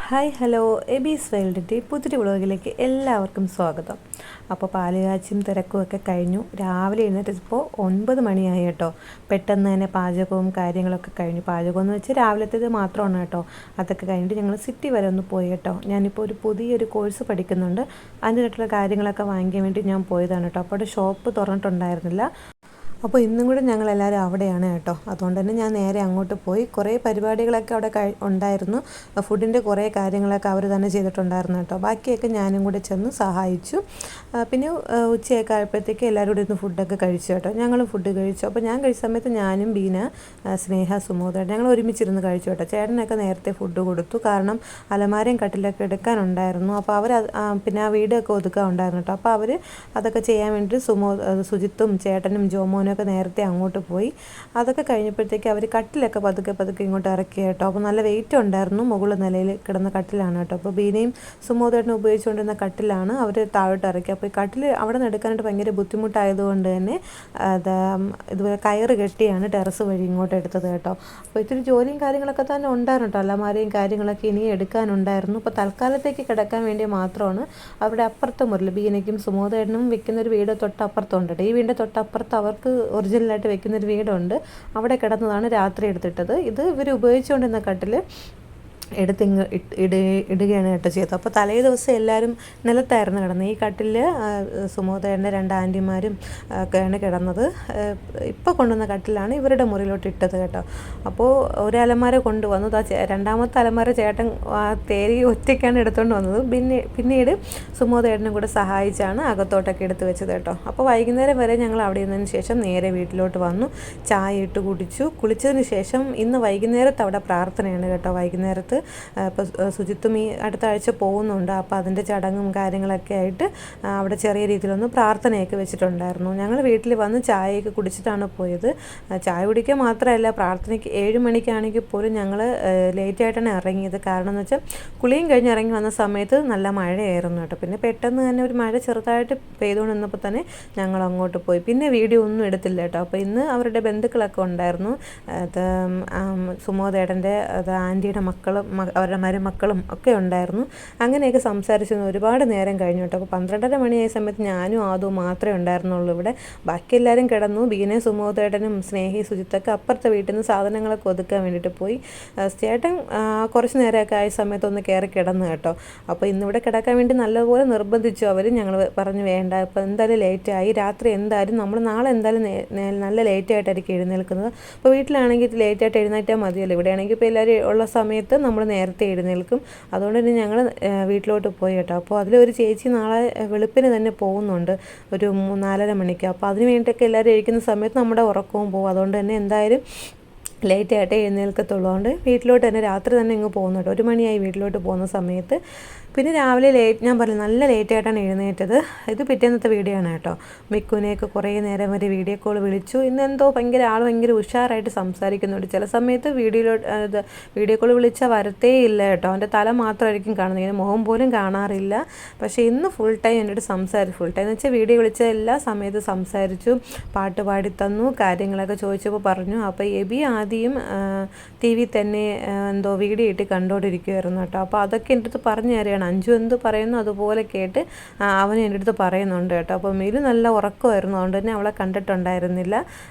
Hi hello എബീസ് വേൾഡിൻ്റെ പുതിയൊരു വ്ളോഗിലേക്ക് എല്ലാവർക്കും സ്വാഗതം. അപ്പോൾ പാലുകാച്ചും തിരക്കും ഒക്കെ കഴിഞ്ഞു. രാവിലെ എഴുന്നേറ്റപ്പോൾ 9 മണിയായി കേട്ടോ. പെട്ടെന്ന് തന്നെ പാചകവും കാര്യങ്ങളൊക്കെ കഴിഞ്ഞു. പാചകം എന്ന് വെച്ചാൽ രാവിലത്തേത് മാത്രമാണ് കേട്ടോ. അതൊക്കെ കഴിഞ്ഞിട്ട് ഞങ്ങൾ സിറ്റി വരെ ഒന്ന് പോയി കേട്ടോ. ഞാനിപ്പോൾ ഒരു പുതിയൊരു കോഴ്സ് പഠിക്കുന്നുണ്ട്. അതിനായിട്ടുള്ള കാര്യങ്ങളൊക്കെ വാങ്ങിക്കാൻ വേണ്ടി ഞാൻ പോയതാണ് കേട്ടോ. അപ്പോൾ അവിടെ ഷോപ്പ് തുറന്നിട്ടുണ്ടായിരുന്നില്ല. അപ്പോൾ ഇന്നും കൂടെ ഞങ്ങളെല്ലാവരും അവിടെയാണ് കേട്ടോ. അതുകൊണ്ട് തന്നെ ഞാൻ നേരെ അങ്ങോട്ട് പോയി. കുറേ പരിപാടികളൊക്കെ അവിടെ ഉണ്ടായിരുന്നു. ഫുഡിൻ്റെ കുറേ കാര്യങ്ങളൊക്കെ അവർ തന്നെ ചെയ്തിട്ടുണ്ടായിരുന്നു കേട്ടോ. ബാക്കിയൊക്കെ ഞാനും കൂടെ ചെന്ന് സഹായിച്ചു. പിന്നെ ഉച്ചയൊക്കെ ആയപ്പോഴത്തേക്ക് എല്ലാവരും കൂടെ ഇരുന്ന് ഫുഡൊക്കെ കഴിച്ചു കേട്ടോ. ഞങ്ങളും ഫുഡ് കഴിച്ചു. അപ്പോൾ ഞാൻ കഴിച്ച സമയത്ത് ഞാനും ബീന, സ്നേഹ, സുമോദ ഞങ്ങൾ ഒരുമിച്ചിരുന്ന് കഴിച്ചു കേട്ടോ. ചേട്ടനൊക്കെ നേരത്തെ ഫുഡ് കൊടുത്തു. കാരണം അലമാരയും കട്ടിലൊക്കെ എടുക്കാനുണ്ടായിരുന്നു. അപ്പോൾ അവർ പിന്നെ ആ വീടൊക്കെ ഒതുക്കാനുണ്ടായിരുന്നു കേട്ടോ. അപ്പോൾ അവർ അതൊക്കെ ചെയ്യാൻ വേണ്ടി സുജിത്തും ചേട്ടനും ജോമോനും ഒക്കെ നേരത്തെ അങ്ങോട്ട് പോയി. അതൊക്കെ കഴിഞ്ഞപ്പോഴത്തേക്ക് അവർ കട്ടിലൊക്കെ പതുക്കെ ഇങ്ങോട്ട് ഇറക്കി കേട്ടോ. അപ്പോൾ നല്ല വെയിറ്റ് ഉണ്ടായിരുന്നു. മുകളിൽ നിലയിൽ കിടന്ന കട്ടിലാണ് കേട്ടോ. അപ്പോൾ ബീനയും സുമോദേട്ടനും ഉപയോഗിച്ചുകൊണ്ടിരുന്ന കട്ടിലാണ് അവർ താഴോട്ട് ഇറക്കി. അപ്പോൾ ഈ കട്ടിൽ അവിടെ നിന്ന് എടുക്കാനായിട്ട് ഭയങ്കര ബുദ്ധിമുട്ടായതുകൊണ്ട് തന്നെ ഇതുപോലെ കയറ് കെട്ടിയാണ് ടെറസ് വഴി ഇങ്ങോട്ട് എടുത്തത് കേട്ടോ. അപ്പോൾ ഇത്തിരി ജോലിയും കാര്യങ്ങളൊക്കെ തന്നെ ഉണ്ടായിരുന്നു കേട്ടോ. അലമാരയും കാര്യങ്ങളൊക്കെ ഇനി എടുക്കാനുണ്ടായിരുന്നു. അപ്പോൾ തൽക്കാലത്തേക്ക് കിടക്കാൻ വേണ്ടി മാത്രമാണ് അവിടെ അപ്പുറത്തെ മുറിൽ ബീനയ്ക്കും സുമോദേട്ടനും വെക്കുന്നൊരു വീട് തൊട്ടപ്പുറത്തുണ്ട്. ഈ വീടിൻ്റെ തൊട്ടപ്പുറത്ത് അവർക്ക് ഒറിജിനലായിട്ട് വെക്കുന്നൊരു വീടുണ്ട്. അവിടെ കിടന്നതാണ് രാത്രി എടുത്തിട്ടത്. ഇത് ഇവർ ഉപയോഗിച്ചുകൊണ്ടിരുന്ന കട്ടിൽ എടുത്തിങ്ങ് ഇടുകയാണ് കേട്ടോ ചെയ്തത്. അപ്പോൾ തലേ ദിവസം എല്ലാവരും നിലത്തായിരുന്നു കിടന്നത്. ഈ കട്ടിൽ സുമോദേട്ടൻ്റെ 2 ആൻറ്റിമാരും ഒക്കെയാണ് കിടന്നത്. ഇപ്പോൾ കൊണ്ടുവന്ന കട്ടിലാണ് ഇവരുടെ മുറിയിലോട്ട് ഇട്ടത് കേട്ടോ. അപ്പോൾ ഒരു അലമാര കൊണ്ടുവന്നു. രണ്ടാമത്തെ അലമാര ചേട്ടൻ തേരി ഒറ്റയ്ക്കാണ് എടുത്തുകൊണ്ട് വന്നത്. പിന്നീട് സുമോദേട്ടനും കൂടെ സഹായിച്ചാണ് അകത്തോട്ടൊക്കെ എടുത്ത് വെച്ചത് കേട്ടോ. അപ്പോൾ വൈകുന്നേരം വരെ ഞങ്ങൾ അവിടെ ഇരുന്നതിന് ശേഷം നേരെ വീട്ടിലോട്ട് വന്നു. ചായ ഇട്ട് കുടിച്ചു. കുളിച്ചതിന് ശേഷം ഇന്ന് വൈകുന്നേരത്ത് അവിടെ പ്രാർത്ഥനയാണ് കേട്ടോ. വൈകുന്നേരത്ത് ഇപ്പോൾ സുജിത്തും ഈ അടുത്ത ആഴ്ച പോകുന്നുണ്ട്. അപ്പോൾ അതിൻ്റെ ചടങ്ങും കാര്യങ്ങളൊക്കെ ആയിട്ട് അവിടെ ചെറിയ രീതിയിലൊന്ന് പ്രാർത്ഥനയൊക്കെ വെച്ചിട്ടുണ്ടായിരുന്നു. ഞങ്ങൾ വീട്ടിൽ വന്ന് ചായയൊക്കെ കുടിച്ചിട്ടാണ് പോയത്. ചായ കുടിക്കുക മാത്രമല്ല, പ്രാർത്ഥനയ്ക്ക് 7 മണിക്കാണെങ്കിൽ പോലും ഞങ്ങൾ ലേറ്റായിട്ടാണ് ഇറങ്ങിയത്. കാരണം എന്ന് വെച്ചാൽ കുളിയും കഴിഞ്ഞ് ഇറങ്ങി വന്ന സമയത്ത് നല്ല മഴയായിരുന്നു കേട്ടോ. പിന്നെ പെട്ടെന്ന് തന്നെ ഒരു മഴ ചെറുതായിട്ട് പെയ്തുകൊണ്ട് നിന്നപ്പോൾ തന്നെ ഞങ്ങൾ അങ്ങോട്ട് പോയി. പിന്നെ വീഡിയോ ഒന്നും എടുത്തില്ല കേട്ടോ. അപ്പോൾ ഇന്ന് അവരുടെ ബന്ധുക്കളൊക്കെ ഉണ്ടായിരുന്നു. അത് സുമോദേട്ടൻ്റെ ആൻറ്റിയുടെ മക്കളും അവരുടെ മരുമക്കളും ഒക്കെ ഉണ്ടായിരുന്നു. അങ്ങനെയൊക്കെ സംസാരിച്ചു ഒരുപാട് നേരം കഴിഞ്ഞു കേട്ടോ. അപ്പോൾ 12:30 മണിയായ സമയത്ത് ഞാനും ആദവും മാത്രമേ ഉണ്ടായിരുന്നുള്ളൂ ഇവിടെ. ബാക്കി എല്ലാവരും കിടന്നു. ബീനയും സുമോദേട്ടനും സ്നേഹി സുജിത്തൊക്കെ അപ്പുറത്തെ വീട്ടിൽ നിന്ന് സാധനങ്ങളൊക്കെ ഒതുക്കാൻ വേണ്ടിയിട്ട് പോയി. ചേട്ടൻ കുറച്ച് നേരമൊക്കെ ആയ സമയത്ത് ഒന്ന് കയറി കിടന്നു കേട്ടോ. അപ്പോൾ ഇന്നിവിടെ കിടക്കാൻ വേണ്ടി നല്ലപോലെ നിർബന്ധിച്ചു അവർ. ഞങ്ങൾ പറഞ്ഞു വേണ്ട, ഇപ്പോൾ എന്തായാലും ലേറ്റായി, രാത്രി എന്തായാലും നമ്മൾ നാളെ എന്തായാലും നല്ല ലേറ്റായിട്ടായിരിക്കും എഴുന്നേൽക്കുന്നത്. അപ്പോൾ വീട്ടിലാണെങ്കിൽ ലേറ്റായിട്ട് എഴുന്നേറ്റാൽ മതിയല്ലോ. ഇവിടെയാണെങ്കിൽ ഇപ്പോൾ എല്ലാവരും ഉള്ള സമയത്ത് നമ്മൾ നേരത്തെ എഴുന്നേൽക്കും. അതുകൊണ്ട് തന്നെ ഞങ്ങൾ വീട്ടിലോട്ട് പോയി കേട്ടോ. അപ്പോൾ അതിലൊരു ചേച്ചി നാളെ വെളുപ്പിന് തന്നെ പോകുന്നുണ്ട്, ഒരു 4:30 മണിക്ക്. അപ്പോൾ അതിന് വേണ്ടിയിട്ടൊക്കെ എല്ലാവരും എഴുതുന്ന സമയത്ത് നമ്മുടെ ഉറക്കവും പോകും. അതുകൊണ്ട് തന്നെ എന്തായാലും ലേറ്റായിട്ടേ എഴുന്നേൽക്കത്തുള്ളൂ. അതുകൊണ്ട് വീട്ടിലോട്ട് തന്നെ രാത്രി തന്നെ ഇങ്ങ് പോകുന്നു കേട്ടോ. 1 മണിയായി വീട്ടിലോട്ട് പോകുന്ന സമയത്ത്. പിന്നെ രാവിലെ ഞാൻ പറഞ്ഞു നല്ല ലേറ്റായിട്ടാണ് എഴുന്നേറ്റത്. ഇത് പിറ്റേന്നത്തെ വീഡിയോ ആണ് കേട്ടോ. മിക്കുനെയൊക്കെ കുറേ നേരം വരെ വീഡിയോ കോൾ വിളിച്ചു. ഇന്നെന്തോ ഭയങ്കര ഉഷാറായിട്ട് സംസാരിക്കുന്നുണ്ട്. ചില സമയത്ത് വീഡിയോ കോൾ വിളിച്ചാൽ വരത്തേ ഇല്ല കേട്ടോ. അവൻ്റെ തല മാത്രമായിരിക്കും കാണുന്നത്, ഇങ്ങനെ മുഖം പോലും കാണാറില്ല. പക്ഷേ ഇന്ന് ഫുൾ ടൈം എന്നോട് ഫുൾ ടൈം എന്ന് വെച്ചാൽ വീഡിയോ വിളിച്ച എല്ലാ സമയത്തും സംസാരിച്ചു, പാട്ട് പാടി തന്നു, കാര്യങ്ങളൊക്കെ ചോദിച്ചപ്പോൾ പറഞ്ഞു. അപ്പോൾ എബി ആദ്യം TV തന്നെ എന്തോ വീഡിയോ ഇട്ട് കണ്ടുകൊണ്ടിരിക്കുമായിരുന്നു കേട്ടോ. അപ്പോൾ അതൊക്കെ എൻ്റെ അടുത്ത് പറഞ്ഞു തരികയാണ്. അഞ്ചു എന്ത് പറയുന്നു അതുപോലെ കേട്ട് അവൻ എൻ്റെ അടുത്ത് പറയുന്നുണ്ട് കേട്ടോ. അപ്പോൾ മിലു നല്ല ഉറക്കമായിരുന്നു. അതുകൊണ്ട് തന്നെ അവളെ കണ്ടിട്ടുണ്ടായിരുന്നില്ല.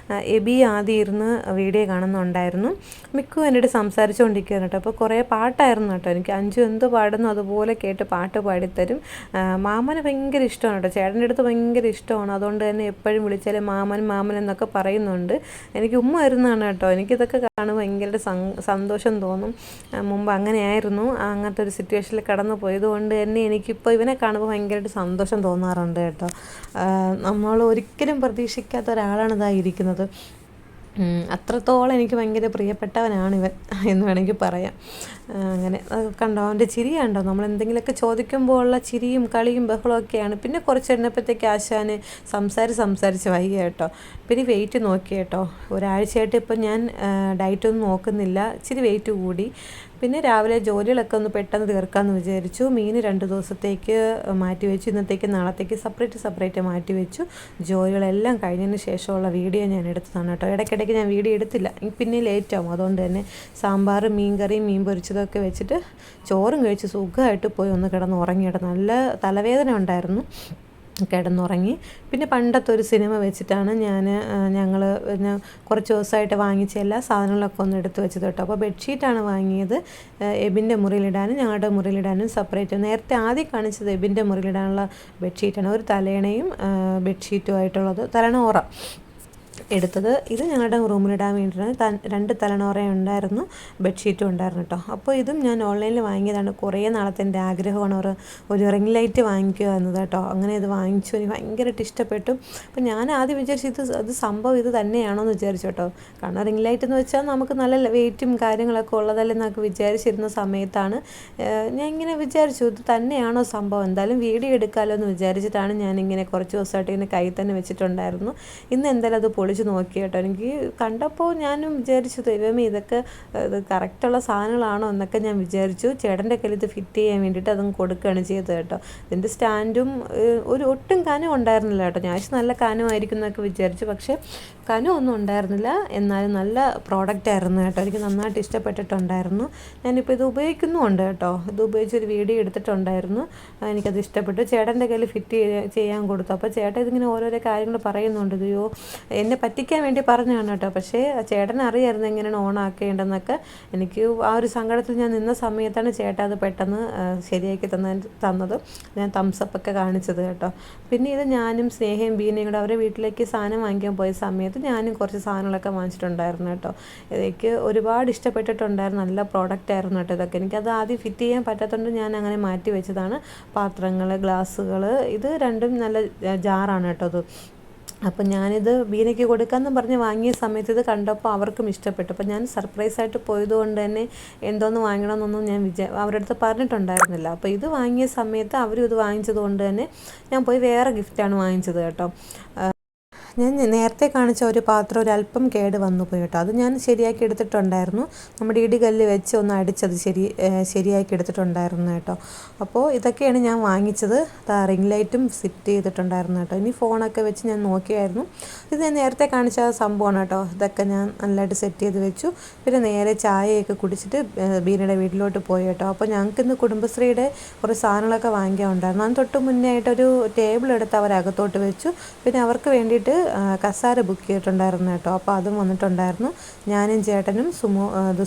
എബി ആദ്യം ഇരുന്ന് വീഡിയോ കാണുന്നുണ്ടായിരുന്നു. മിക്കു എൻ്റെ അടുത്ത് സംസാരിച്ചുകൊണ്ടിരിക്കുകയാണ് കേട്ടോ. അപ്പോൾ കുറേ പാട്ടായിരുന്നു കേട്ടോ. എനിക്ക് അഞ്ചു എന്ത് പാടുന്നു അതുപോലെ കേട്ട് പാട്ട് പാടിത്തരും. മാമന് ഭയങ്കര ഇഷ്ടമാണ് കേട്ടോ. ചേട്ടൻ്റെ അടുത്ത് ഭയങ്കര ഇഷ്ടമാണ്. അതുകൊണ്ട് തന്നെ എപ്പോഴും വിളിച്ചാലും മാമൻ എന്നൊക്കെ പറയുന്നുണ്ട്. എനിക്ക് ഉമ്മ വരുന്നതാണ് കേട്ടോ. എനിക്കിതൊക്കെ കാണുമ്പോൾ ഭയങ്കര സന്തോഷം തോന്നും. മുമ്പ് അങ്ങനെയായിരുന്നു. അങ്ങനത്തെ ഒരു സിറ്റുവേഷനിൽ കടന്നു പോയത് കൊണ്ട് തന്നെ എനിക്കിപ്പോൾ ഇവനെ കാണുമ്പോൾ ഭയങ്കരമായിട്ട് സന്തോഷം തോന്നാറുണ്ട് കേട്ടോ. നമ്മൾ ഒരിക്കലും പ്രതീക്ഷിക്കാത്ത ഒരാളാണ് ഇതായിരിക്കുന്നത്. അത്രത്തോളം എനിക്ക് ഭയങ്കര പ്രിയപ്പെട്ടവനാണ് ഇവൻ എന്ന് വേണമെങ്കിൽ പറയാം. അങ്ങനെ കണ്ടോ അവൻ്റെ ചിരി കണ്ടോ. നമ്മൾ എന്തെങ്കിലുമൊക്കെ ചോദിക്കുമ്പോൾ ഉള്ള ചിരിയും കളിയും ബഹളമൊക്കെയാണ്. പിന്നെ കുറച്ച് എണ്ണപ്പോഴത്തേക്ക് ആശാന് സംസാരിച്ച് വയ്യ കേട്ടോ. പിന്നെ വെയിറ്റ് നോക്കി കേട്ടോ. ഒരാഴ്ചയായിട്ട് ഇപ്പം ഞാൻ ഡയറ്റൊന്നും നോക്കുന്നില്ല. ഇച്ചിരി വെയിറ്റ് കൂടി. പിന്നെ രാവിലെ ജോലികളൊക്കെ ഒന്ന് പെട്ടെന്ന് തീർക്കാമെന്ന് വിചാരിച്ചു. മീൻ 2 ദിവസത്തേക്ക് മാറ്റി വെച്ചു, ഇന്നത്തേക്ക് നാളത്തേക്ക് സെപ്പറേറ്റ് മാറ്റി വെച്ചു. ജോലികളെല്ലാം കഴിഞ്ഞതിന് ശേഷമുള്ള വീഡിയോ ഞാൻ എടുത്തതാണ് കേട്ടോ. ഇടയ്ക്കിടയ്ക്ക് ഞാൻ വീഡിയോ എടുത്തില്ല, പിന്നെ ലേറ്റാവും. അതുകൊണ്ട് തന്നെ സാമ്പാർ, മീൻകറിയും മീൻ പൊരിച്ചതൊക്കെ വെച്ചിട്ട് ചോറും കഴിച്ച് സുഖമായിട്ട് പോയി ഒന്ന് കിടന്ന് ഉറങ്ങിയിട്ട്. നല്ല തലവേദന ഉണ്ടായിരുന്നു, കിടന്നുറങ്ങി. പിന്നെ പണ്ടത്തെ ഒരു സിനിമ വെച്ചിട്ടാണ് ഞങ്ങൾ കുറച്ച് ദിവസമായിട്ട് വാങ്ങിച്ച എല്ലാ സാധനങ്ങളൊക്കെ ഒന്ന് എടുത്ത് വെച്ചത് കേട്ടോ. അപ്പോൾ ബെഡ്ഷീറ്റാണ് വാങ്ങിയത്. എബിൻ്റെ മുറിയിലിടാനും ഞങ്ങളുടെ മുറിയിലിടാനും സെപ്പറേറ്റ്. നേരത്തെ ആദ്യം കാണിച്ചത് എബിൻ്റെ മുറിയിലിടാനുള്ള ബെഡ്ഷീറ്റാണ്, ഒരു തലേണയും ബെഡ്ഷീറ്റുമായിട്ടുള്ളത്, തലണോറ എടുത്തത്. ഇത് ഞങ്ങളുടെ റൂമിലിടാൻ വേണ്ടിയിട്ടാണ്. 2 തലണോറ ഉണ്ടായിരുന്നു, ബെഡ്ഷീറ്റും ഉണ്ടായിരുന്നു കേട്ടോ. അപ്പോൾ ഇതും ഞാൻ ഓൺലൈനിൽ വാങ്ങിയതാണ്. കുറേ നാളത്തെ എൻ്റെ ആഗ്രഹമാണ് ഒരു റിംഗ് ലൈറ്റ് വാങ്ങിക്കുക എന്നത് കേട്ടോ. അങ്ങനെ ഇത് വാങ്ങിച്ചു, എനിക്ക് ഭയങ്കരമായിട്ട് ഇഷ്ടപ്പെട്ടു. അപ്പോൾ ഞാൻ ആദ്യം വിചാരിച്ചു ഇത് സംഭവം ഇത് തന്നെയാണോ എന്ന് വിചാരിച്ചു കേട്ടോ. കാരണം റിംഗ് ലൈറ്റ് എന്ന് വെച്ചാൽ നമുക്ക് നല്ല വെയിറ്റും കാര്യങ്ങളൊക്കെ ഉള്ളതല്ലേ എന്നൊക്കെ വിചാരിച്ചിരുന്ന സമയത്താണ് ഞാൻ ഇങ്ങനെ വിചാരിച്ചു ഇത് തന്നെയാണോ സംഭവം, എന്തായാലും വീഡിയോ എടുക്കാമല്ലോ എന്ന് വിചാരിച്ചിട്ടാണ് ഞാനിങ്ങനെ കുറച്ച് ദിവസമായിട്ട് ഇങ്ങനെ കയ്യിൽ തന്നെ വെച്ചിട്ടുണ്ടായിരുന്നു. ഇന്ന് എന്തായാലും അത് പൊളിച്ച് നോക്കി കേട്ടോ. എനിക്ക് കണ്ടപ്പോൾ ഞാനും വിചാരിച്ചു ദൈവമേ ഇത് കറക്റ്റുള്ള സാധനങ്ങളാണോ എന്നൊക്കെ ഞാൻ വിചാരിച്ചു. ചേട്ടൻ്റെ കയ്യിൽ ഇത് ഫിറ്റ് ചെയ്യാൻ വേണ്ടിയിട്ട് അതും കൊടുക്കുകയാണ് ചെയ്തത് കേട്ടോ. ഇതിൻ്റെ സ്റ്റാൻഡും ഒട്ടും കനം ഉണ്ടായിരുന്നില്ല കേട്ടോ. ഞാൻ നല്ല കനമായിരിക്കും എന്നൊക്കെ വിചാരിച്ചു, പക്ഷേ കനമൊന്നും ഉണ്ടായിരുന്നില്ല. എന്നാലും നല്ല പ്രോഡക്റ്റ് ആയിരുന്നു കേട്ടോ. എനിക്ക് നന്നായിട്ട് ഇഷ്ടപ്പെട്ടിട്ടുണ്ടായിരുന്നു. ഞാനിപ്പോൾ ഇത് ഉപയോഗിക്കുന്നുമുണ്ട് കേട്ടോ. ഇത് ഉപയോഗിച്ചൊരു വീഡിയോ എടുത്തിട്ടുണ്ടായിരുന്നു, എനിക്കത് ഇഷ്ടപ്പെട്ടു. ചേട്ടൻ്റെ കയ്യിൽ ഫിറ്റ് ചെയ്യാൻ കൊടുത്തു. അപ്പോൾ ചേട്ടൻ ഇതിങ്ങനെ ഓരോരോ കാര്യങ്ങൾ പറയുന്നുണ്ട്. അയ്യോ എന്നെ പറ്റിക്കാൻ വേണ്ടി പറഞ്ഞതാണ് കേട്ടോ. പക്ഷേ ചേട്ടൻ അറിയായിരുന്നു എങ്ങനെയാണ് ഓൺ ആക്കേണ്ടതെന്നൊക്കെ. എനിക്ക് ആ ഒരു സങ്കടത്തിൽ ഞാൻ നിന്ന സമയത്താണ് ചേട്ടൻ അത് പെട്ടെന്ന് ശരിയാക്കി തന്നത്. ഞാൻ തംസപ്പൊക്കെ കാണിച്ചത് കേട്ടോ. പിന്നെ ഇത് ഞാനും സ്നേഹയും ബീനയും കൂടെ അവരുടെ വീട്ടിലേക്ക് സാധനം വാങ്ങിക്കാൻ പോയ സമയത്ത് ഞാനും കുറച്ച് സാധനങ്ങളൊക്കെ വാങ്ങിച്ചിട്ടുണ്ടായിരുന്നു കേട്ടോ. എനിക്ക് ഒരുപാട് ഇഷ്ടപ്പെട്ടിട്ടുണ്ടായിരുന്നു. നല്ല പ്രോഡക്റ്റ് ആയിരുന്നു കേട്ടോ ഇതൊക്കെ. എനിക്കത് ആദ്യം ഫിറ്റ് ചെയ്യാൻ പറ്റാത്തതുകൊണ്ട് ഞാൻ അങ്ങനെ മാറ്റി വെച്ചതാണ്. പാത്രങ്ങൾ, ഗ്ലാസ്സുകൾ, ഇത് രണ്ടും നല്ല ജാറാണ് കേട്ടോ ഇത്. അപ്പം ഞാനിത് ബീനയ്ക്ക് കൊടുക്കാമെന്ന് പറഞ്ഞ് വാങ്ങിയ സമയത്ത് ഇത് കണ്ടപ്പോൾ അവർക്കും ഇഷ്ടപ്പെട്ടു. അപ്പം ഞാൻ സർപ്രൈസായിട്ട് പോയതുകൊണ്ട് തന്നെ എന്തോന്ന് വാങ്ങണമെന്നൊന്നും ഞാൻ അവരുടെ അടുത്ത് പറഞ്ഞിട്ടുണ്ടായിരുന്നില്ല. അപ്പോൾ ഇത് വാങ്ങിയ സമയത്ത് അവരും ഇത് വാങ്ങിച്ചത് കൊണ്ട് തന്നെ ഞാൻ പോയി വേറെ ഗിഫ്റ്റാണ് വാങ്ങിച്ചത് കേട്ടോ. ഞാൻ നേരത്തെ കാണിച്ച ഒരു പാത്രം ഒരല്പം കേട് വന്നു പോയി കേട്ടോ. അത് ഞാൻ ശരിയാക്കി എടുത്തിട്ടുണ്ടായിരുന്നു. നമ്മുടെ ഇടികല്ല് വെച്ച് ഒന്ന് അടിച്ചത് ശരിയാക്കി എടുത്തിട്ടുണ്ടായിരുന്നു കേട്ടോ. അപ്പോൾ ഇതൊക്കെയാണ് ഞാൻ വാങ്ങിച്ചത്. റിംഗ് ലൈറ്റും സെറ്റ് ചെയ്തിട്ടുണ്ടായിരുന്നു കേട്ടോ. ഇനി ഫോണൊക്കെ വെച്ച് ഞാൻ നോക്കിയായിരുന്നു. ഇത് ഞാൻ നേരത്തെ കാണിച്ച സംഭവമാണ് കേട്ടോ. ഇതൊക്കെ ഞാൻ നല്ലതായിട്ട് സെറ്റ് ചെയ്ത് വെച്ചു. പിന്നെ നേരെ ചായയൊക്കെ കുടിച്ചിട്ട് ബീനയുടെ വീട്ടിലോട്ട് പോയി കേട്ടോ. അപ്പോൾ ഞങ്ങൾക്ക് ഇന്ന് കുടുംബശ്രീയുടെ കുറേ സാധനങ്ങളൊക്കെ വാങ്ങിക്കാൻ ഉണ്ടായിരുന്നു. അതിന് തൊട്ട് മുന്നേ ആയിട്ടൊരു ടേബിൾ എടുത്ത് അവരകത്തോട്ട് വെച്ചു. പിന്നെ അവർക്ക് വേണ്ടിയിട്ട് കസാര ബുക്ക് ചെയ്തിട്ടുണ്ടായിരുന്നു കേട്ടോ. അപ്പോൾ അതും വന്നിട്ടുണ്ടായിരുന്നു. ഞാനും ചേട്ടനും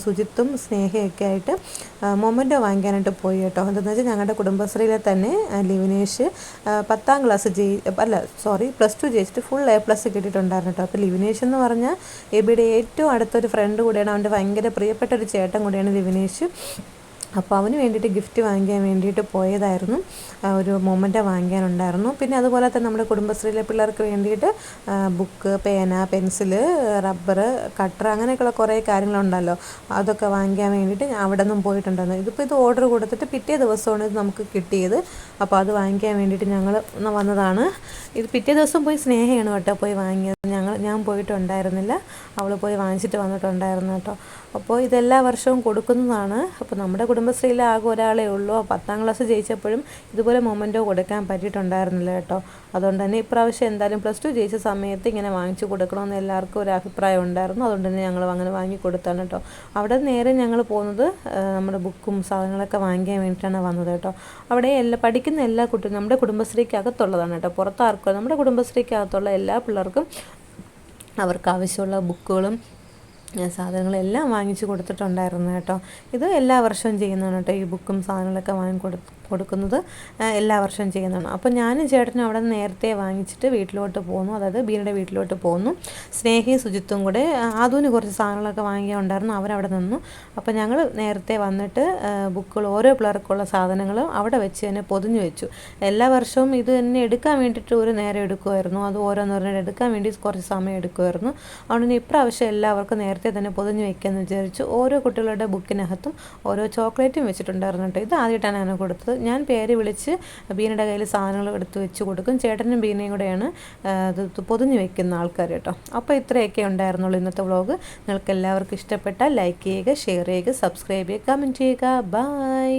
സുജിത്തും സ്നേഹയൊക്കെ ആയിട്ട് മൊമെൻ്റോ വാങ്ങിക്കാനായിട്ട് പോയി കേട്ടോ. എന്താണെന്ന് വെച്ചാൽ ഞങ്ങളുടെ കുടുംബശ്രീയിലെ തന്നെ ലിവിനേഷ് 10ാം ക്ലാസ് +2 ജയിച്ചിട്ട് ഫുൾ A+ കിട്ടിയിട്ടുണ്ടായിരുന്നു കേട്ടോ. അപ്പോൾ ലിവിനേഷ് എന്ന് പറഞ്ഞാൽ എബിയുടെ ഏറ്റവും അടുത്തൊരു ഫ്രണ്ട് കൂടിയാണ്. അവൻ്റെ ഭയങ്കര പ്രിയപ്പെട്ട ഒരു ചേട്ടൻ കൂടിയാണ് ലിവിനേഷ്. അപ്പോൾ അവന് വേണ്ടിയിട്ട് ഗിഫ്റ്റ് വാങ്ങിക്കാൻ വേണ്ടിയിട്ട് പോയതായിരുന്നു. ഒരു മൊമെൻ്റോ വാങ്ങിക്കാനുണ്ടായിരുന്നു. പിന്നെ അതുപോലെ തന്നെ നമ്മുടെ കുടുംബശ്രീയിലെ പിള്ളേർക്ക് വേണ്ടിയിട്ട് ബുക്ക്, പേന, പെൻസില്, റബ്ബർ, കട്ടർ, അങ്ങനെയൊക്കെയുള്ള കുറേ കാര്യങ്ങളുണ്ടല്ലോ. അതൊക്കെ വാങ്ങിക്കാൻ വേണ്ടിയിട്ട് അവിടെ നിന്നും പോയിട്ടുണ്ടായിരുന്നു. ഇത് ഓർഡർ കൊടുത്തിട്ട് പിറ്റേ ദിവസമാണ് ഇത് നമുക്ക് കിട്ടിയത്. അപ്പോൾ അത് വാങ്ങിക്കാൻ വേണ്ടിയിട്ട് ഞങ്ങൾ വന്നതാണ്. ഇത് പിറ്റേ ദിവസം പോയി സ്നേഹയാണ് കേട്ടോ പോയി വാങ്ങിയത്. ഞാൻ പോയിട്ടുണ്ടായിരുന്നില്ല, അവൾ പോയി വാങ്ങിച്ചിട്ട് വന്നിട്ടുണ്ടായിരുന്നു കേട്ടോ. അപ്പോൾ ഇതെല്ലാ വർഷവും കൊടുക്കുന്നതാണ്. അപ്പോൾ നമ്മുടെ കുടുംബശ്രീയിൽ ആകെ ഒരാളേ ഉള്ളൂ. 10ാം ക്ലാസ് ജയിച്ചപ്പോഴും ഇതുപോലെ മൊമെൻ്റോ കൊടുക്കാൻ പറ്റിയിട്ടുണ്ടായിരുന്നില്ല കേട്ടോ. അതുകൊണ്ട് തന്നെ ഇപ്രാവശ്യം എന്തായാലും +2 ജയിച്ച സമയത്ത് ഇങ്ങനെ വാങ്ങിച്ചു കൊടുക്കണമെന്ന് എല്ലാവർക്കും ഒരു അഭിപ്രായം ഉണ്ടായിരുന്നു. അതുകൊണ്ട് തന്നെ ഞങ്ങൾ അങ്ങനെ വാങ്ങി കൊടുത്താണ് കേട്ടോ. അവിടെ നേരെ ഞങ്ങൾ പോകുന്നത് നമ്മുടെ ബുക്കും സാധനങ്ങളൊക്കെ വാങ്ങിക്കാൻ വേണ്ടിയിട്ടാണ് വന്നത് കേട്ടോ. അവിടെ പഠിക്കുന്ന എല്ലാ കുട്ടികളും നമ്മുടെ കുടുംബശ്രീക്കകത്തുള്ളതാണ് കേട്ടോ. പുറത്താർക്കും നമ്മുടെ കുടുംബശ്രീക്കകത്തുള്ള എല്ലാ പിള്ളേർക്കും അവർക്ക് ആവശ്യമുള്ള ബുക്കുകളും സാധനങ്ങളെല്ലാം വാങ്ങിച്ചു കൊടുത്തിട്ടുണ്ടായിരുന്നു കേട്ടോ. ഇത് എല്ലാ വർഷവും ചെയ്യുന്നതാണ് കേട്ടോ. ഈ ബുക്കും സാധനങ്ങളൊക്കെ കൊടുക്കുന്നത് എല്ലാ വർഷവും ചെയ്യുന്നതാണ്. അപ്പോൾ ഞാനും ചേട്ടനും അവിടെ നിന്ന് നേരത്തെ വാങ്ങിച്ചിട്ട് വീട്ടിലോട്ട് പോന്നു, അതായത് ബീനയുടെ വീട്ടിലോട്ട് പോന്നു. സ്നേഹയും സുജിത്തും കൂടെ ആദൂന് കുറച്ച് സാധനങ്ങളൊക്കെ വാങ്ങിയിട്ടുണ്ടായിരുന്നു, അവരവിടെ നിന്നു. അപ്പോൾ ഞങ്ങൾ നേരത്തെ വന്നിട്ട് ബുക്കുകൾ ഓരോ പിള്ളേർക്കുള്ള സാധനങ്ങൾ അവിടെ വെച്ച് തന്നെ പൊതിഞ്ഞു വെച്ചു. എല്ലാ വർഷവും ഇത് തന്നെ എടുക്കാൻ വേണ്ടിയിട്ട് ഒരു നേരം എടുക്കുമായിരുന്നു. അത് ഓരോന്നോരോന്നും എടുക്കാൻ വേണ്ടി കുറച്ച് സമയം എടുക്കുമായിരുന്നു. അതുകൊണ്ട് ഇപ്രാവശ്യം എല്ലാവർക്കും നേരത്തെ നേരത്തെ തന്നെ പൊതിഞ്ഞ് വെക്കാമെന്ന് വിചാരിച്ചു. ഓരോ കുട്ടികളുടെ ബുക്കിനകത്തും ഓരോ ചോക്ലേറ്റും വെച്ചിട്ടുണ്ടായിരുന്നു കേട്ടോ. ഇത് ആദ്യമായിട്ടാണ് ഞാൻ കൊടുത്തത്. ഞാൻ പേര് വിളിച്ച് ബീനയുടെ കയ്യിൽ സാധനങ്ങൾ എടുത്ത് വെച്ച് കൊടുക്കും. ചേട്ടനും ബീനയും കൂടെയാണ് ഇത് പൊതിഞ്ഞ് വെക്കുന്ന ആൾക്കാർ കേട്ടോ. അപ്പോൾ ഇത്രയൊക്കെ ഉണ്ടായിരുന്നുള്ളൂ ഇന്നത്തെ വ്ളോഗ്. നിങ്ങൾക്ക് എല്ലാവർക്കും ഇഷ്ടപ്പെട്ടാൽ ലൈക്ക് ചെയ്യുക, ഷെയർ ചെയ്യുക, സബ്സ്ക്രൈബ് ചെയ്യുക, കമൻറ്റ് ചെയ്യുക. ബൈ.